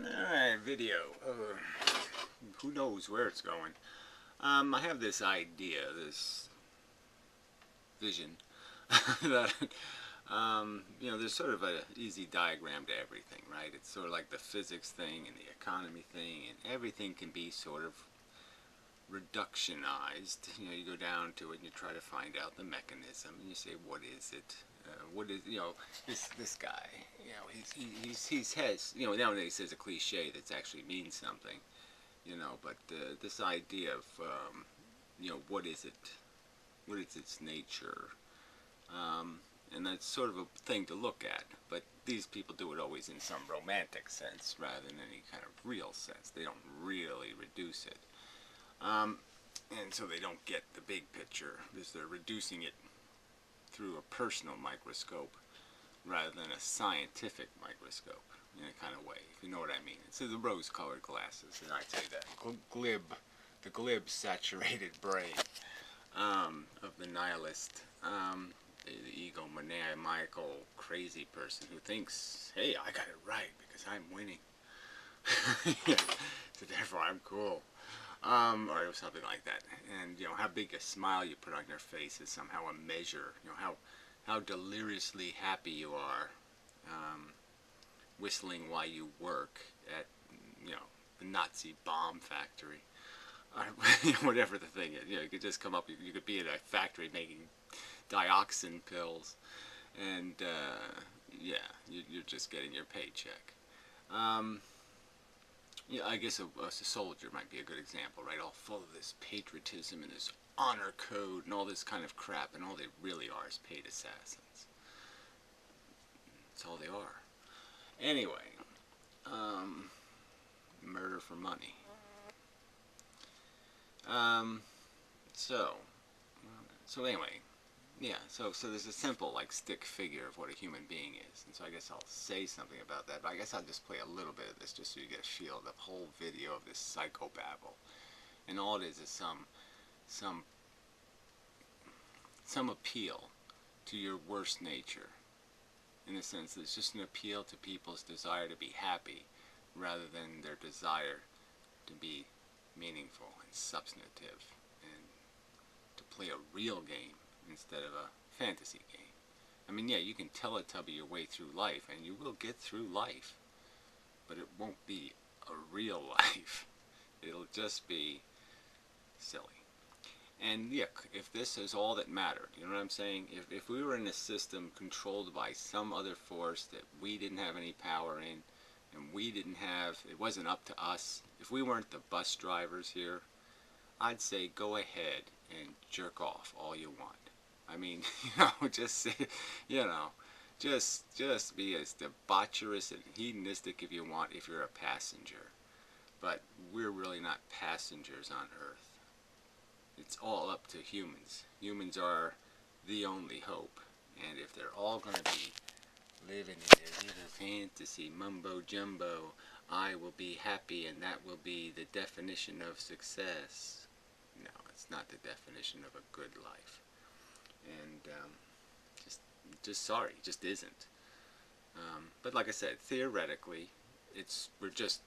Alright, video. Who knows where it's going. I have this idea, this vision, that, there's sort of an easy diagram to everything, right? It's sort of like the physics thing and the economy thing, and everything can be sort of reductionized. You go down to it and you try to find out the mechanism, and you say, what is it? What is, this guy, he has, nowadays there's a cliche that actually means something, but this idea of, what is it? What is its nature? And that's sort of a thing to look at, but these people do it always in some romantic sense rather than any kind of real sense. They don't really reduce it. And so they don't get the big picture because they're reducing it through a personal microscope rather than a scientific microscope in a kind of way, if you know what I mean. It's the rose-colored glasses, and I'd say that the glib saturated brain of the nihilist, the egomaniacal crazy person who thinks, hey, I got it right because I'm winning. So therefore I'm cool. Or something like that. And how big a smile you put on your face is somehow a measure. How deliriously happy you are, whistling while you work at the Nazi bomb factory, or whatever the thing is. You could just come up. You could be in a factory making dioxin pills, and you're just getting your paycheck. I guess a soldier might be a good example, right? All full of this patriotism and this honor code and all this kind of crap, and all they really are is paid assassins. That's all they are. Anyway, murder for money. So anyway, so there's a simple, like, stick figure of what a human being is, and so I guess I'll say something about that, but I guess I'll just play a little bit of this just so you get a feel of the whole video of this psychobabble. And all it is some appeal to your worst nature, in the sense that it's just an appeal to people's desire to be happy rather than their desire to be meaningful and substantive and to play a real game instead of a fantasy game. I mean, yeah, you can Teletubby your way through life, and you will get through life, but it won't be a real life. It'll just be silly. And yeah, if this is all that mattered, you know what I'm saying? If we were in a system controlled by some other force that we didn't have any power in, and it wasn't up to us, if we weren't the bus drivers here, I'd say go ahead and jerk off all you want. I mean, just be as debaucherous and hedonistic if you want if you're a passenger. But we're really not passengers on Earth. It's all up to humans. Humans are the only hope. And if they're all going to be living in their little fantasy mumbo jumbo, I will be happy and that will be the definition of success. No, it's not the definition of a good life. And just sorry, it just isn't. But like I said, theoretically, we're just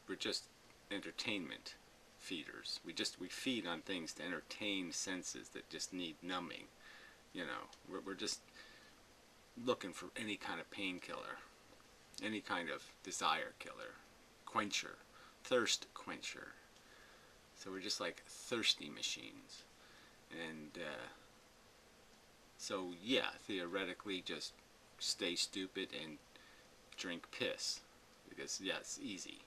entertainment feeders. We feed on things to entertain senses that just need numbing. We're just looking for any kind of painkiller, any kind of desire killer, quencher, thirst quencher. So we're just like thirsty machines. And so yeah, theoretically, just stay stupid and drink piss, because yeah, it's easy.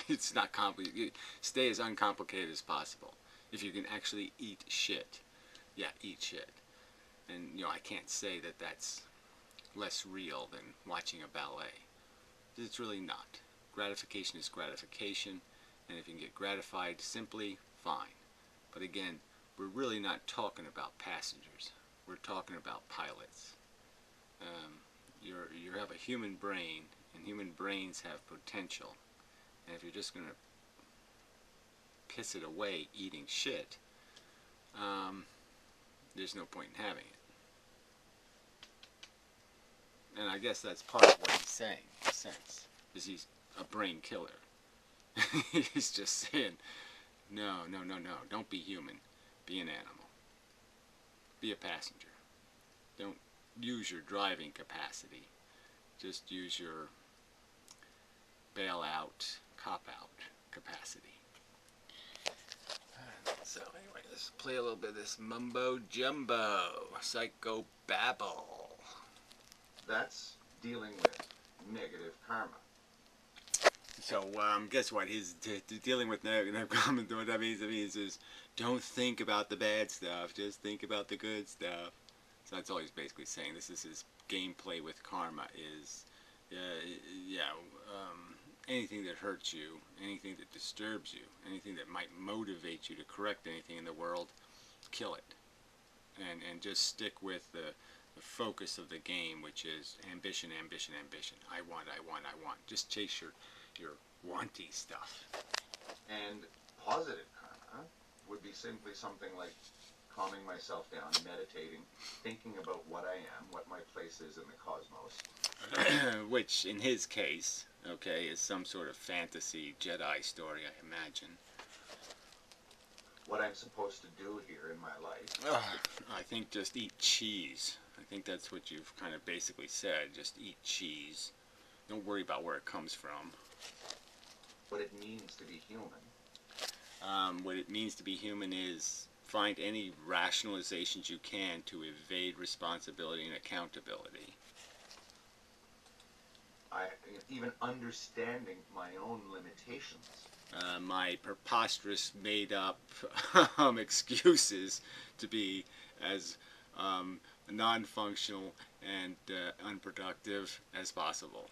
It's not complicated. Stay as uncomplicated as possible. If you can actually eat shit, yeah, eat shit. And I can't say that that's less real than watching a ballet. It's really not. Gratification is gratification, and if you can get gratified simply, fine. But again, we're really not talking about passengers. We're talking about pilots. You have a human brain, and human brains have potential. And if you're just going to piss it away eating shit, there's no point in having it. And I guess that's part of what he's saying, in a sense. Is he's a brain killer. He's just saying, no, no, no, no, don't be human. Be an animal. Be a passenger. Don't use your driving capacity. Just use your bail-out, cop-out capacity. So anyway, let's play a little bit of this mumbo-jumbo, psycho-babble. That's dealing with negative karma. So guess what? He's dealing with negative karma. What that means is don't think about the bad stuff. Just think about the good stuff. So that's all he's basically saying. This is his gameplay with karma. Is anything that hurts you, anything that disturbs you, anything that might motivate you to correct anything in the world, kill it. And just stick with the focus of the game, which is ambition, ambition, ambition. I want, I want, I want. Just chase your wanty stuff. And positive karma would be simply something like calming myself down, meditating, thinking about what I am, what my place is in the cosmos. Which, in his case, okay, is some sort of fantasy Jedi story, I imagine. What I'm supposed to do here in my life. I think just eat cheese. I think that's what you've kind of basically said. Just eat cheese. Don't worry about where it comes from. What it means to be human. What it means to be human is find any rationalizations you can to evade responsibility and accountability. Even understanding my own limitations. My preposterous made-up excuses to be as non-functional and unproductive as possible.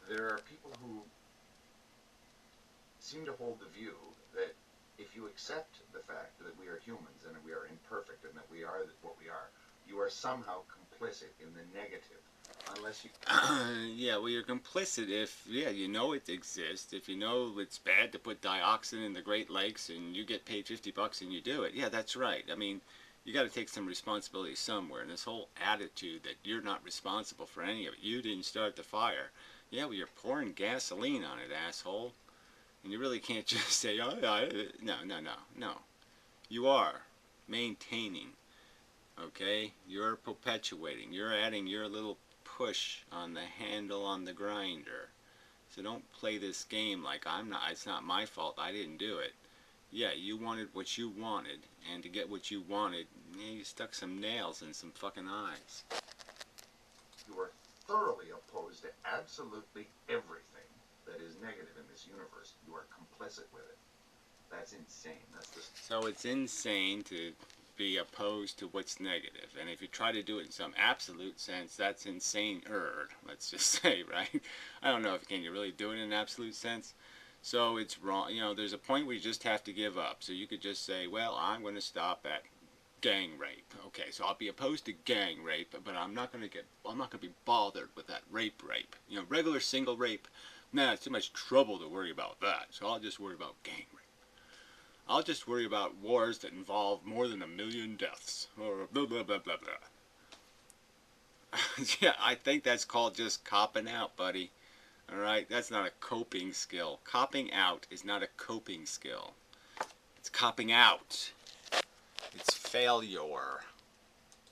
There are people who seem to hold the view that if you accept the fact that we are humans and we are imperfect and that we are what we are, you are somehow complicit in the negative. Unless you... Yeah, well, you're complicit if, you know it exists. If you know it's bad to put dioxin in the Great Lakes and you get paid $50 and you do it. Yeah, that's right. I mean, you got to take some responsibility somewhere. And this whole attitude that you're not responsible for any of it. You didn't start the fire. Yeah, well, you're pouring gasoline on it, asshole. And you really can't just say, oh, no. You are maintaining, okay? You're perpetuating. You're adding your little push on the handle on the grinder. So don't play this game like it's not my fault, I didn't do it. Yeah, you wanted what you wanted, and to get what you wanted, you stuck some nails in some fucking eyes. You are thoroughly opposed to absolutely everything that is negative in this universe. You are complicit with it. That's insane. So it's insane to be opposed to what's negative, and if you try to do it in some absolute sense, that's insane-er, let's just say, right? I don't know if can you really do it in an absolute sense. So it's wrong. You know, there's a point where you just have to give up. So you could just say, well, I'm going to stop at gang rape. Okay, so I'll be opposed to gang rape, but I'm not going to be bothered with that rape. You know, regular single rape, nah, it's too much trouble to worry about that. So I'll just worry about gang rape. I'll just worry about wars that involve more than 1 million deaths, or blah, blah, blah, blah, blah. Yeah, I think that's called just copping out, buddy. Alright, that's not a coping skill. Copping out is not a coping skill. It's copping out. It's failure.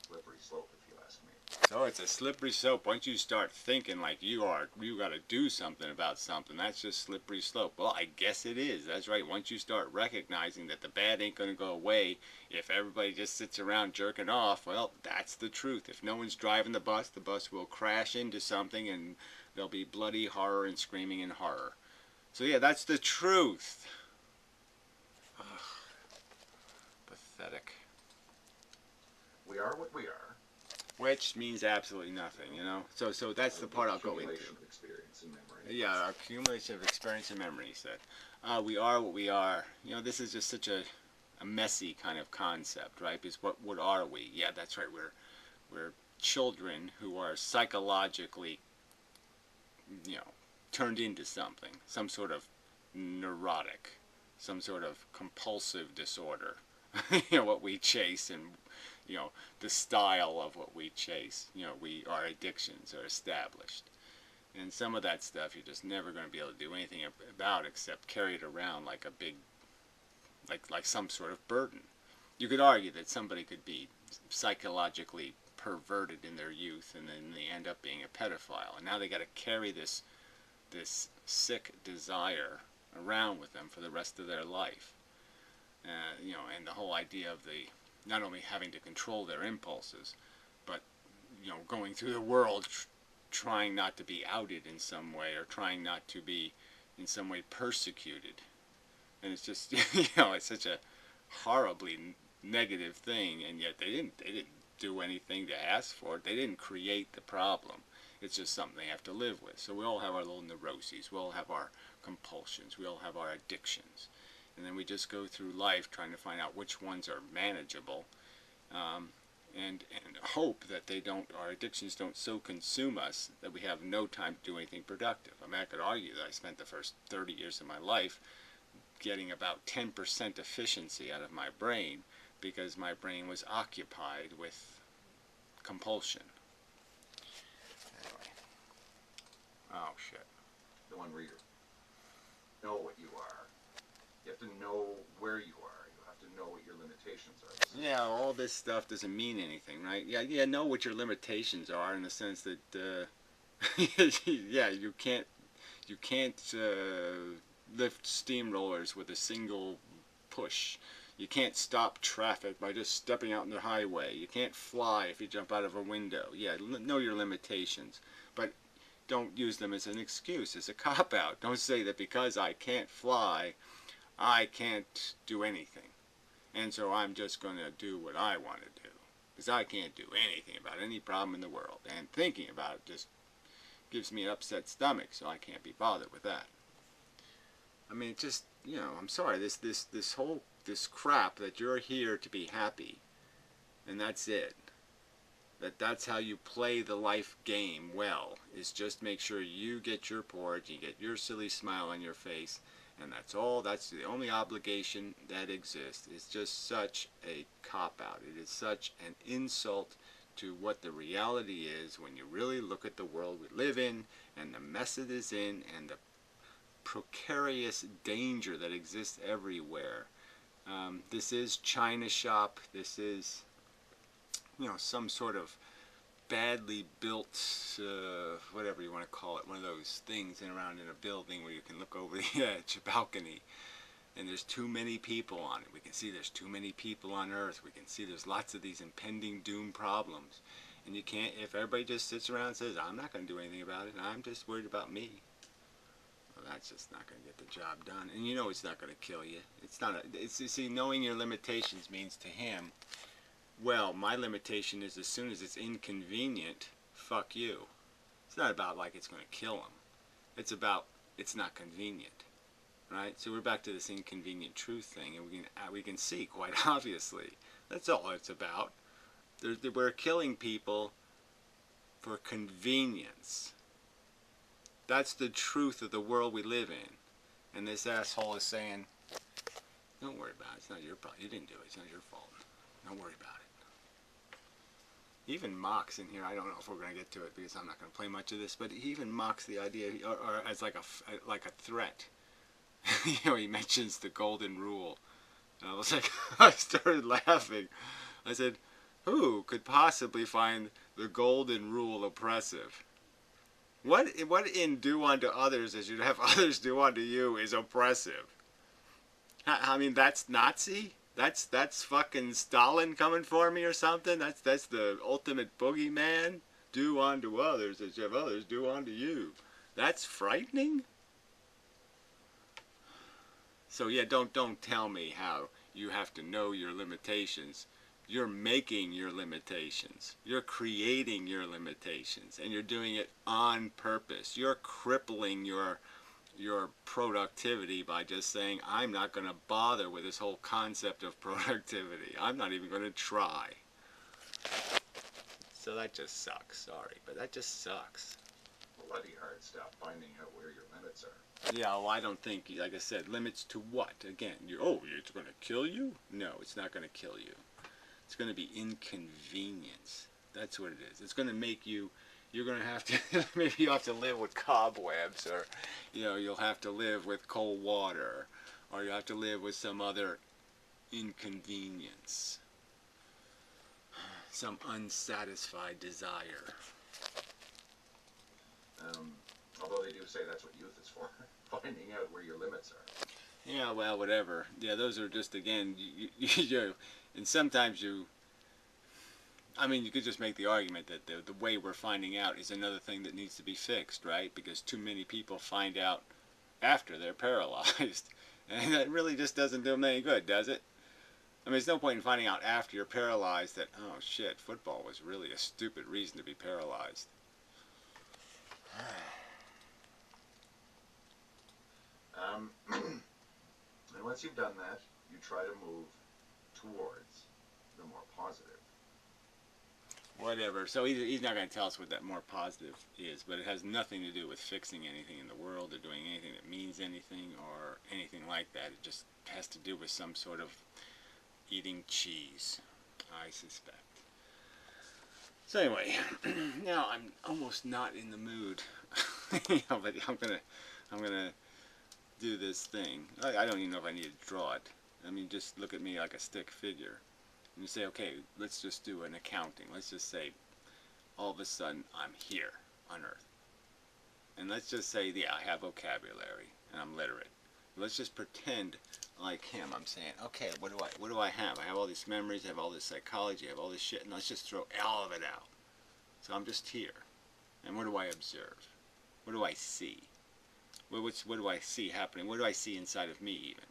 Slippery slope, if you ask me. So it's a slippery slope. Once you start thinking like you got to do something about something, that's just slippery slope. Well, I guess it is. That's right. Once you start recognizing that the bad ain't going to go away if everybody just sits around jerking off, well, that's the truth. If no one's driving the bus will crash into something and there'll be bloody horror and screaming and horror. So yeah, that's the truth. Ugh. Pathetic. We are what we are. Which means absolutely nothing, you know. So that's the part I'll go into. Accumulation of experience and memory. Yeah, accumulation of experience and memory, he said. We are what we are. You know, this is just such a messy kind of concept, right? Because what are we? Yeah, that's right. We're children who are psychologically, you know, turned into something, some sort of neurotic, some sort of compulsive disorder. You know, what we chase and, you know, the style of what we chase. You know, our addictions are established. And some of that stuff you're just never going to be able to do anything about except carry it around like a big, like some sort of burden. You could argue that somebody could be psychologically perverted in their youth and then they end up being a pedophile. And now they got to carry this sick desire around with them for the rest of their life. And the whole idea of the not only having to control their impulses, but going through the world trying not to be outed in some way or trying not to be in some way persecuted. And it's just it's such a horribly negative thing, and yet they didn't do anything to ask for it. They didn't create the problem. It's just something they have to live with. So we all have our little neuroses. We all have our compulsions. We all have our addictions. And then we just go through life trying to find out which ones are manageable, and hope that our addictions don't so consume us that we have no time to do anything productive. I mean, I could argue that I spent the first 30 years of my life getting about 10% efficiency out of my brain because my brain was occupied with compulsion. Anyway. Oh, shit. The one reader. Know what you are. You have to know where you are. You have to know what your limitations are. Yeah, all this stuff doesn't mean anything, right? Yeah, know what your limitations are in the sense that, yeah, you can't lift steamrollers with a single push. You can't stop traffic by just stepping out on the highway. You can't fly if you jump out of a window. Yeah, know your limitations, but don't use them as an excuse, as a cop-out. Don't say that because I can't fly, I can't do anything. And so I'm just going to do what I want to do. Because I can't do anything about any problem in the world. And thinking about it just gives me an upset stomach, so I can't be bothered with that. I mean, just, I'm sorry, this crap that you're here to be happy, and that's it. That's how you play the life game well, is just make sure you get your porridge, you get your silly smile on your face, and that's all. That's the only obligation that exists. It's just such a cop-out. It is such an insult to what the reality is when you really look at the world we live in and the mess it is in and the precarious danger that exists everywhere. This is China shop. This is, some sort of badly built, whatever you want to call it, one of those things around in a building where you can look over the edge, a balcony, and there's too many people on it. We can see there's too many people on Earth. We can see there's lots of these impending doom problems. And you can't, if everybody just sits around and says, I'm not going to do anything about it, I'm just worried about me, well, that's just not going to get the job done. And it's not going to kill you. See, knowing your limitations means to him, well, my limitation is as soon as it's inconvenient, fuck you. It's not about like it's going to kill him. It's about it's not convenient, right? So we're back to this inconvenient truth thing, and we can see quite obviously that's all it's about. We're killing people for convenience. That's the truth of the world we live in. And this asshole is saying, don't worry about it. It's not your problem. You didn't do it. It's not your fault. Don't worry about it. He even mocks in here. I don't know if we're going to get to it because I'm not going to play much of this, but he even mocks the idea, or as like a threat. He mentions the golden rule. And I was like, I started laughing. I said, who could possibly find the golden rule oppressive? What in do unto others as you'd have others do unto you is oppressive? I mean, that's Nazi? That's fucking Stalin coming for me or something? That's the ultimate boogeyman? Do unto others as you have others do unto you. That's frightening? So yeah, don't tell me how you have to know your limitations. You're making your limitations. You're creating your limitations, and you're doing it on purpose. You're crippling your productivity by just saying, I'm not going to bother with this whole concept of productivity. I'm not even going to try. So that just sucks. Sorry, but that just sucks. Bloody hard stuff, finding out where your limits are. Yeah, well, I don't think, like I said, limits to what? Again, it's going to kill you? No, it's not going to kill you. It's going to be inconvenience. That's what it is. It's going to make you you're going to have to, maybe you'll have to live with cobwebs, or, you'll have to live with cold water, or you'll have to live with some other inconvenience, some unsatisfied desire. Although they do say that's what youth is for, finding out where your limits are. Yeah, well, whatever. Yeah, those are just, again, and sometimes you could just make the argument that the way we're finding out is another thing that needs to be fixed, right? Because too many people find out after they're paralyzed. And that really just doesn't do them any good, does it? I mean, there's no point in finding out after you're paralyzed that, oh shit, football was really a stupid reason to be paralyzed. And once you've done that, you try to move towards the more positive. Whatever. So he's not going to tell us what that more positive is, but it has nothing to do with fixing anything in the world or doing anything that means anything or anything like that. It just has to do with some sort of eating cheese, I suspect. So anyway, now I'm almost not in the mood, but I'm gonna do this thing. I don't even know if I need to draw it. I mean, just look at me like a stick figure. And you say, okay, let's just do an accounting. Let's just say, all of a sudden, I'm here on Earth. And let's just say, yeah, I have vocabulary, and I'm literate. Let's just pretend like him. I'm saying, okay, what do I have? I have all these memories, I have all this psychology, I have all this shit, and let's just throw all of it out. So I'm just here. And what do I observe? What do I see? What do I see happening? What do I see inside of me, even?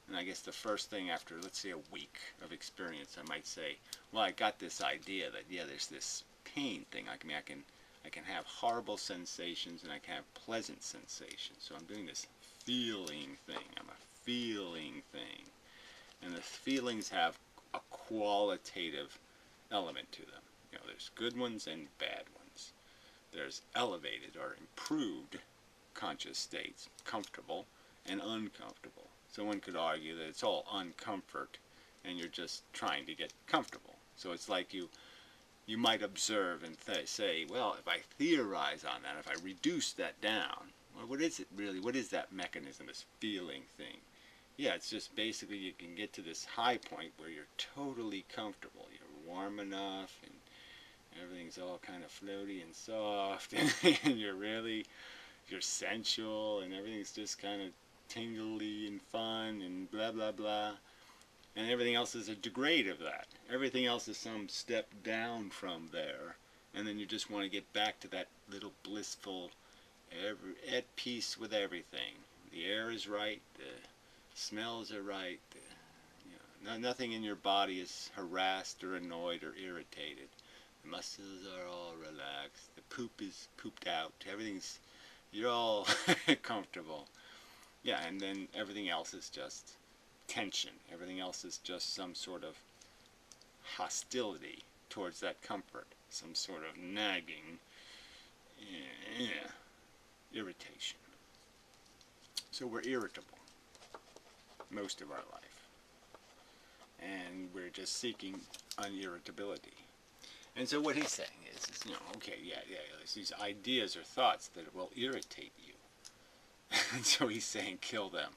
And I guess the first thing after, let's say, a week of experience, I might say, well, I got this idea that, yeah, there's this pain thing. I can have horrible sensations and I can have pleasant sensations. So I'm doing this feeling thing. I'm a feeling thing. And the feelings have a qualitative element to them. There's good ones and bad ones. There's elevated or improved conscious states, comfortable and uncomfortable. So one could argue that it's all uncomfort and you're just trying to get comfortable. So it's like you might observe and say, well, if I theorize on that, if I reduce that down, well, what is it really? What is that mechanism, this feeling thing? Yeah, it's just basically you can get to this high point where you're totally comfortable. You're warm enough and everything's all kind of floaty and soft and you're sensual and everything's just kind of tingly and fun and blah blah blah, and everything else is a degrade of that. Everything else is some step down from there, and then you just want to get back to that little blissful, at peace with everything. The air is right, the smells are right, nothing in your body is harassed or annoyed or irritated. The muscles are all relaxed, the poop is pooped out, you're all comfortable. Yeah, and then everything else is just tension. Everything else is just some sort of hostility towards that comfort. Some sort of nagging, irritation. So we're irritable most of our life. And we're just seeking unirritability. And so what he's saying is okay, there's these ideas or thoughts that will irritate you. And so he's saying kill them.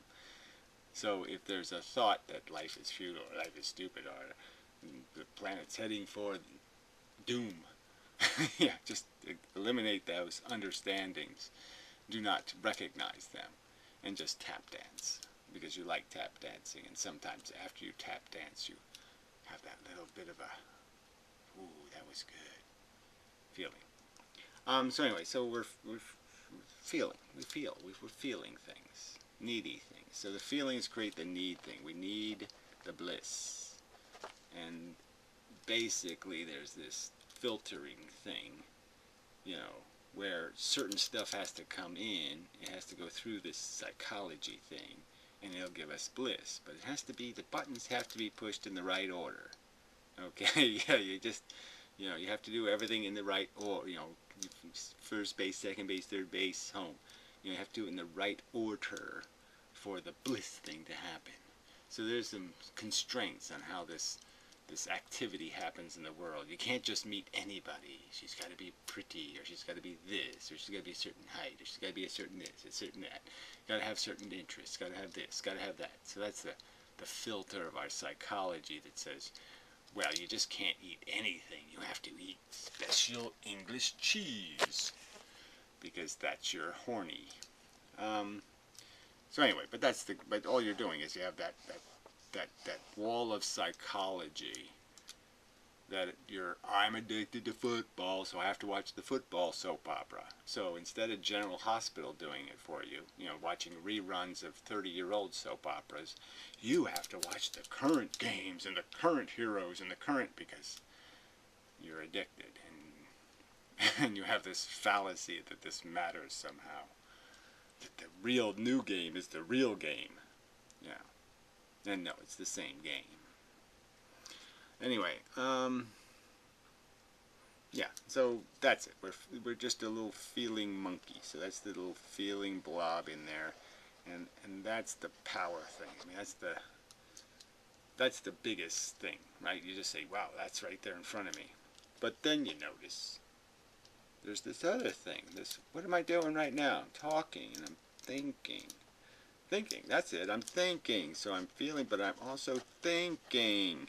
So if there's a thought that life is futile, or life is stupid, or the planet's heading for doom, yeah, just eliminate those understandings. Do not recognize them, and just tap dance, because you like tap dancing, and sometimes after you tap dance, you have that little bit of a, ooh, that was good, feeling. So anyway, so we're feeling. We're feeling things, needy things. So the feelings create the need thing. We need the bliss. And basically there's this filtering thing, where certain stuff has to come in. It has to go through this psychology thing, and it'll give us bliss. But it has to be, the buttons have to be pushed in the right order. Okay, yeah, you have to do everything in the right order, first base, second base, third base, home. You have to do it in the right order for the bliss thing to happen. So there's some constraints on how this this activity happens in the world. You can't just meet anybody. She's got to be pretty, or she's got to be this, or she's got to be a certain height, or she's got to be a certain this, a certain that. Got to have certain interests. Got to have this. Got to have that. So that's the filter of our psychology that says, well, you just can't eat anything. You have to eat special English cheese because that's your horny. So anyway, but all you're doing is you have that wall of psychology that I'm addicted to football, so I have to watch the football soap opera. So instead of General Hospital doing it for you, watching reruns of 30-year-old soap operas, you have to watch the current games and the current heroes and the current, because you're addicted, and you have this fallacy that this matters somehow, that the real new game is the real game. Yeah. And no, it's the same game. Anyway, yeah, so that's it. We're just a little feeling monkey. So that's the little feeling blob in there, and that's the power thing. I mean, that's the biggest thing, right? You just say, wow, that's right there in front of me. But then you notice there's this other thing. What am I doing right now? I'm talking and I'm thinking. That's it. I'm thinking. So I'm feeling, but I'm also thinking.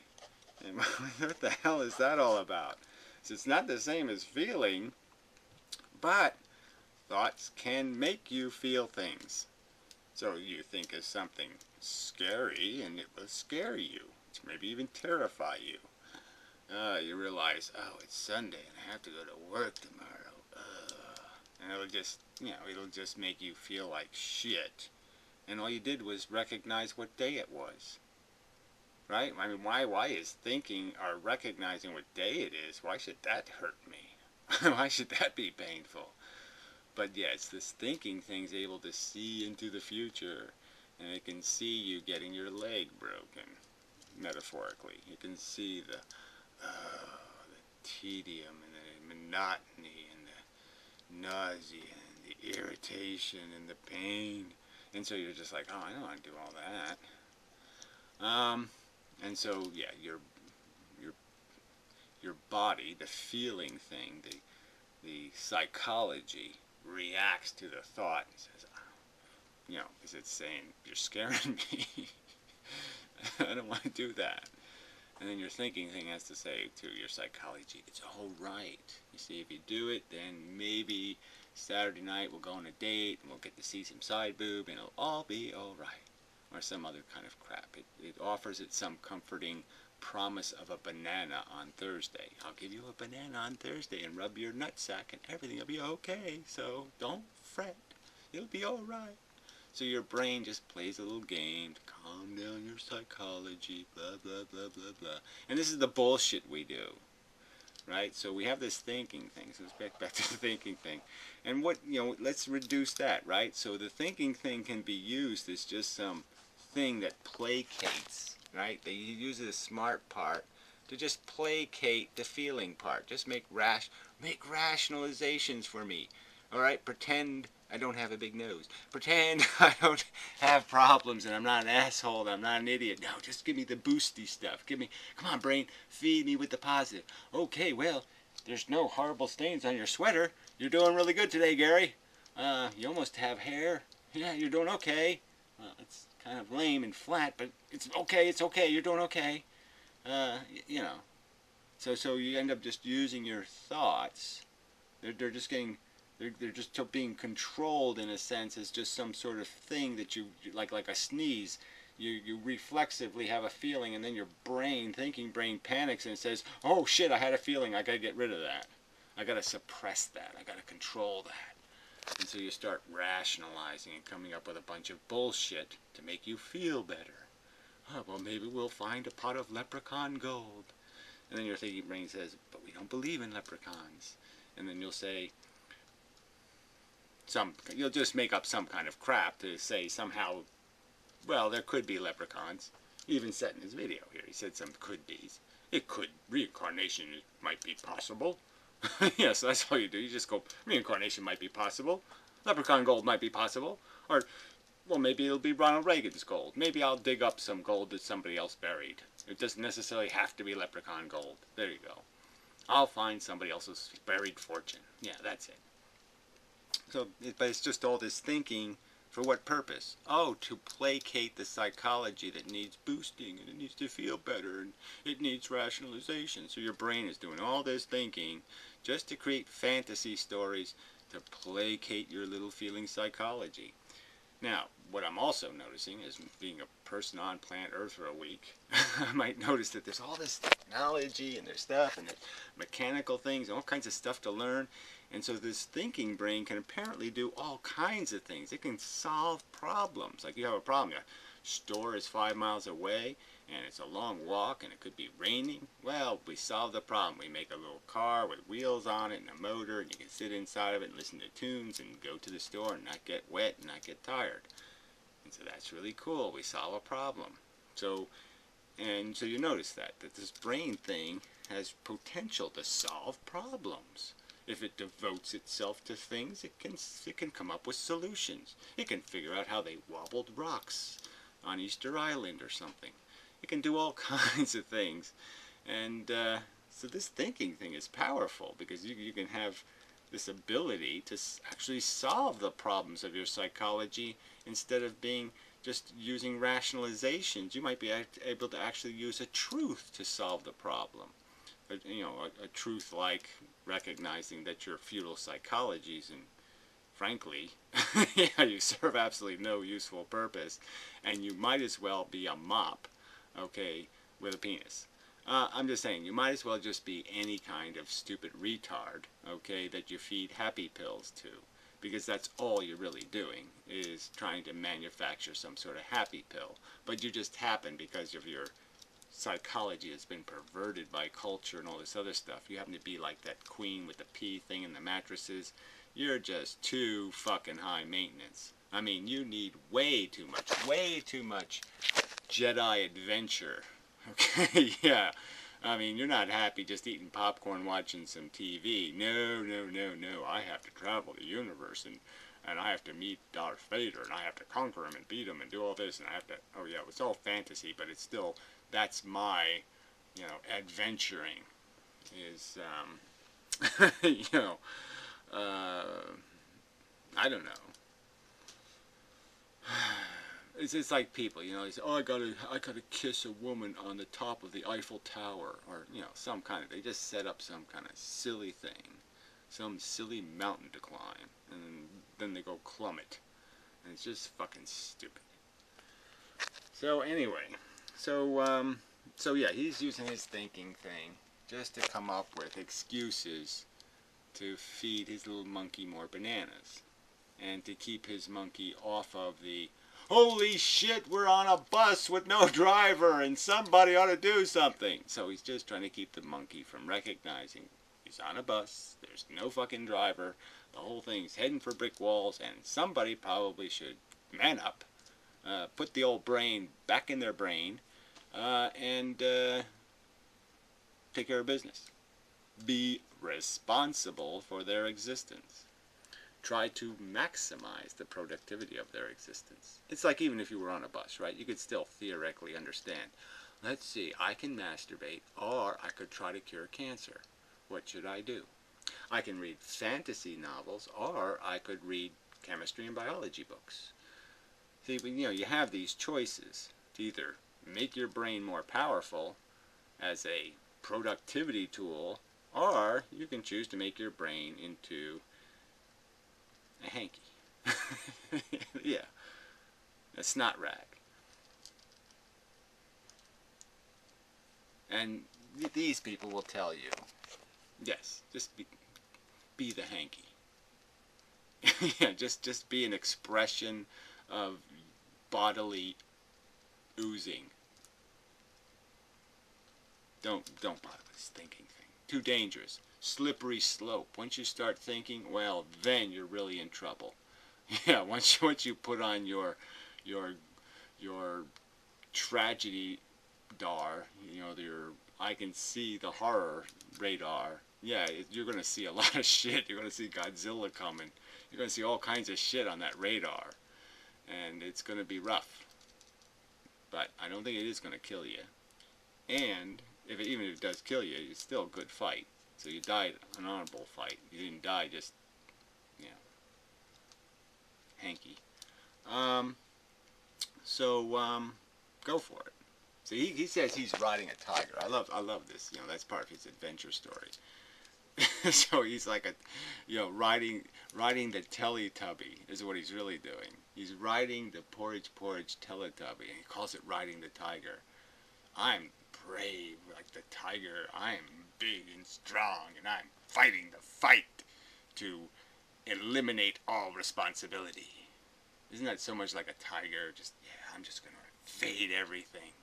And what the hell is that all about? So it's not the same as feeling, but thoughts can make you feel things. So you think of something scary, and it will scare you. Maybe even terrify you. You realize, oh, it's Sunday, and I have to go to work tomorrow. And it'll just make you feel like shit. And all you did was recognize what day it was. Right? I mean, why is thinking or recognizing what day it is, why should that hurt me? Why should that be painful? But yeah, it's this thinking thing's able to see into the future, and it can see you getting your leg broken, metaphorically. You can see the tedium and the monotony and the nausea and the irritation and the pain. And so you're just like, oh, I don't want to do all that. And so, yeah, your body, the feeling thing, the psychology reacts to the thought and says, because it's saying, you're scaring me. I don't want to do that. And then your thinking thing has to say to your psychology, it's all right. You see, if you do it, then maybe Saturday night we'll go on a date and we'll get to see some side boob and it'll all be all right. Or some other kind of crap. It offers it some comforting promise of a banana on Thursday. I'll give you a banana on Thursday and rub your nutsack and everything will be okay. So don't fret. It'll be all right. So your brain just plays a little game to calm down your psychology, blah, blah, blah, blah, blah. And this is the bullshit we do. Right? So we have this thinking thing. So let's back to the thinking thing. And let's reduce that, right? So the thinking thing can be used as just some thing that placates, right? They use the smart part to just placate the feeling part. Just make rationalizations for me. All right? Pretend I don't have a big nose. Pretend I don't have problems and I'm not an asshole and I'm not an idiot. No, just give me the boosty stuff. Come on, brain, feed me with the positive. Okay, well, there's no horrible stains on your sweater. You're doing really good today, Gary. You almost have hair. Yeah, you're doing okay. It's kind of lame and flat, but it's okay, you're doing okay. So you end up just using your thoughts. They're just being controlled in a sense as just some sort of thing that you like a sneeze. You reflexively have a feeling, and then your thinking brain panics and says, oh shit, I had a feeling, I gotta get rid of that. I gotta suppress that, I gotta control that. And so you start rationalizing and coming up with a bunch of bullshit to make you feel better. Oh, well, maybe we'll find a pot of leprechaun gold. And then your thinking brain says, but we don't believe in leprechauns. And then you'll say, you'll just make up some kind of crap to say somehow, well, there could be leprechauns. He even said in his video here, he said some could-be's. Reincarnation might be possible. Yeah, so that's all you do. You just go, reincarnation might be possible. Leprechaun gold might be possible. Or, well, maybe it'll be Ronald Reagan's gold. Maybe I'll dig up some gold that somebody else buried. It doesn't necessarily have to be leprechaun gold. There you go. I'll find somebody else's buried fortune. Yeah, that's it. So, but it's just all this thinking. For what purpose? Oh, to placate the psychology that needs boosting, and it needs to feel better, and it needs rationalization. So your brain is doing all this thinking just to create fantasy stories to placate your little feeling psychology. Now, what I'm also noticing is, being a person on planet Earth for a week, I might notice that there's all this technology and there's stuff and there's mechanical things and all kinds of stuff to learn. And so this thinking brain can apparently do all kinds of things. It can solve problems. Like, you have a problem, your store is 5 miles away and it's a long walk and it could be raining. Well, we solve the problem. We make a little car with wheels on it and a motor, and you can sit inside of it and listen to tunes and go to the store and not get wet and not get tired. And so that's really cool. We solve a problem. So you notice that this brain thing has potential to solve problems. If it devotes itself to things, it can come up with solutions. It can figure out how they wobbled rocks on Easter Island or something. It can do all kinds of things. And so this thinking thing is powerful, because you can have this ability to actually solve the problems of your psychology instead of being just using rationalizations. You might be able to actually use a truth to solve the problem. A truth like recognizing that your feudal psychologies and, frankly, yeah, you serve absolutely no useful purpose, and you might as well be a mop, okay, with a penis. I'm just saying, you might as well just be any kind of stupid retard, okay, that you feed happy pills to, because that's all you're really doing, is trying to manufacture some sort of happy pill. But you just happen, because of your psychology has been perverted by culture and all this other stuff. You happen to be like that queen with the pee thing in the mattresses. You're just too fucking high maintenance. I mean, you need way too much Jedi adventure. Okay, yeah. I mean, you're not happy just eating popcorn watching some TV. No. I have to travel the universe, and I have to meet Darth Vader, and I have to conquer him and beat him and do all this, and I have to, oh yeah, it's all fantasy, but it's still, that's my, adventuring is, I don't know. It's like people, they say, oh, I gotta kiss a woman on the top of the Eiffel Tower, or, some kind of, they just set up some kind of silly thing, some silly mountain to climb, and then they go plummet, and it's just fucking stupid. So anyway, so yeah, he's using his thinking thing just to come up with excuses to feed his little monkey more bananas, and to keep his monkey off of the, holy shit, we're on a bus with no driver and somebody ought to do something. So he's just trying to keep the monkey from recognizing he's on a bus, there's no fucking driver, the whole thing's heading for brick walls, and somebody probably should man up, put the old brain back in their brain, and take care of business. Be responsible for their existence. Try to maximize the productivity of their existence. It's like, even if you were on a bus, right? You could still theoretically understand. Let's see, I can masturbate, or I could try to cure cancer. What should I do? I can read fantasy novels, or I could read chemistry and biology books. See, you have these choices to either make your brain more powerful as a productivity tool, or you can choose to make your brain into a hanky. Yeah, a snot rag. And these people will tell you, yes, just be the hanky. Yeah, just be an expression of bodily oozing. Don't bother with this thinking thing. Too dangerous. Slippery slope. Once you start thinking, well, then you're really in trouble. Yeah, once you put on your tragedy dar, your I can see the horror radar. Yeah, you're gonna see a lot of shit. You're gonna see Godzilla coming. You're gonna see all kinds of shit on that radar, and it's gonna be rough. But I don't think it is gonna kill you. And even if it does kill you, it's still a good fight. So you died an honorable fight. You didn't die just, you know, hanky. Go for it. So he says he's riding a tiger. I love this. You know, that's part of his adventure story. So he's like riding the Teletubby is what he's really doing. He's riding the porridge Teletubby, and he calls it riding the tiger. I'm brave like the tiger. I'm big and strong, and I'm fighting the fight to eliminate all responsibility. Isn't that so much like a tiger? Just, yeah, I'm just going to evade everything.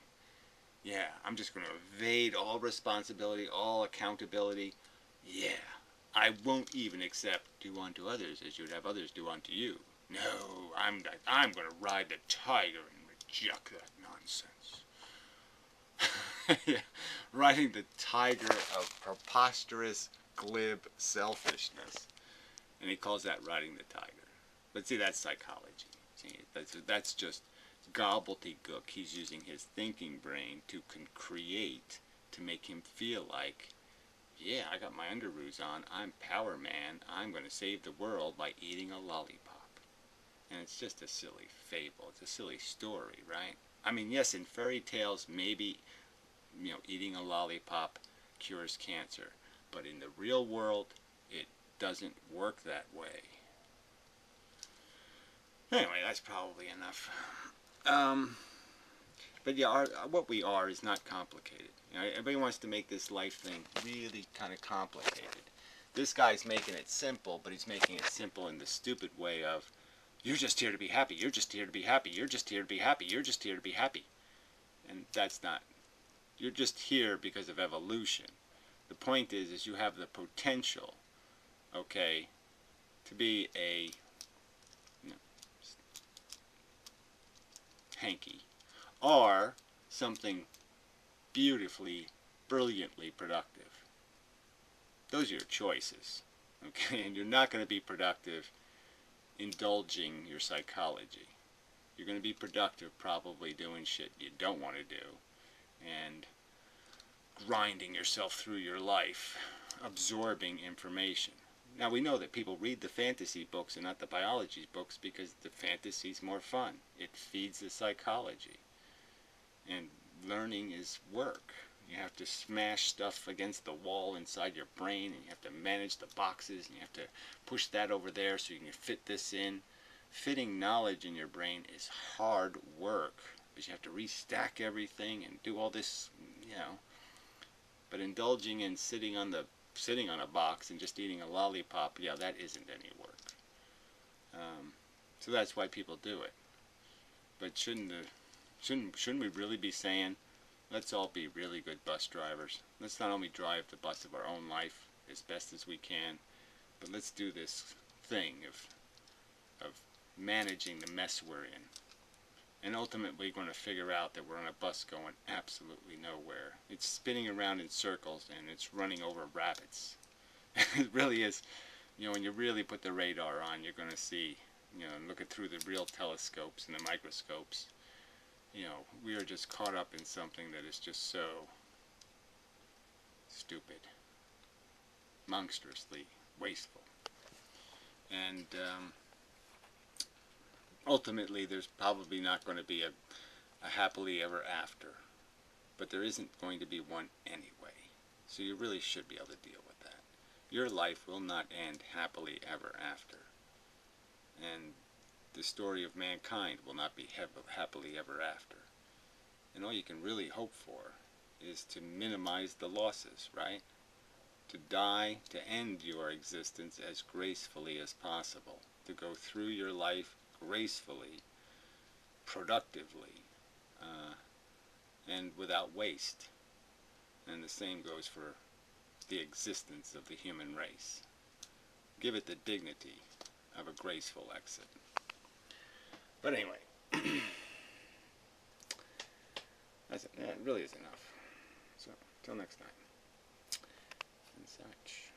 Yeah, I'm just going to evade all responsibility, all accountability. Yeah, I won't even accept do unto others as you would have others do unto you. No, I'm going to ride the tiger and reject that nonsense. Yeah, riding the tiger of preposterous, glib selfishness. And he calls that riding the tiger. But see, that's psychology. See, that's just gobbledygook. He's using his thinking brain to create, to make him feel like, yeah, I got my underoos on, I'm Power Man, I'm going to save the world by eating a lollipop. And it's just a silly fable. It's a silly story, right? I mean, yes, in fairy tales, maybe, eating a lollipop cures cancer. But in the real world, it doesn't work that way. Anyway, that's probably enough. But yeah, what we are is not complicated. Everybody wants to make this life thing really kind of complicated. This guy's making it simple, but he's making it simple in the stupid way of, you're just here to be happy, you're just here to be happy, you're just here to be happy, you're just here to be happy. And that's not. You're just here because of evolution. The point is you have the potential, okay, to be a hanky, or something beautifully, brilliantly productive. Those are your choices, okay? And you're not going to be productive indulging your psychology. You're going to be productive probably doing shit you don't want to do and grinding yourself through your life, absorbing information. Now, we know that people read the fantasy books and not the biology books because the fantasy's more fun. It feeds the psychology. And learning is work. You have to smash stuff against the wall inside your brain, and you have to manage the boxes, and you have to push that over there so you can fit this in. Fitting knowledge in your brain is hard work, because you have to restack everything and do all this, But indulging in sitting on a box and just eating a lollipop, yeah, that isn't any work. So that's why people do it. But shouldn't we really be saying, let's all be really good bus drivers? Let's not only drive the bus of our own life as best as we can, but let's do this thing of managing the mess we're in. And ultimately we're going to figure out that we're on a bus going absolutely nowhere. It's spinning around in circles and it's running over rabbits. It really is. When you really put the radar on, you're going to see, and look at through the real telescopes and the microscopes. We are just caught up in something that is just so stupid, monstrously wasteful. And ultimately, there's probably not going to be a happily ever after. But there isn't going to be one anyway. So you really should be able to deal with that. Your life will not end happily ever after. And the story of mankind will not be happily ever after. And all you can really hope for is to minimize the losses, right? To die, to end your existence as gracefully as possible. To go through your life gracefully, productively, and without waste. And the same goes for the existence of the human race. Give it the dignity of a graceful exit. But anyway, that really is enough. So, till next time. And such.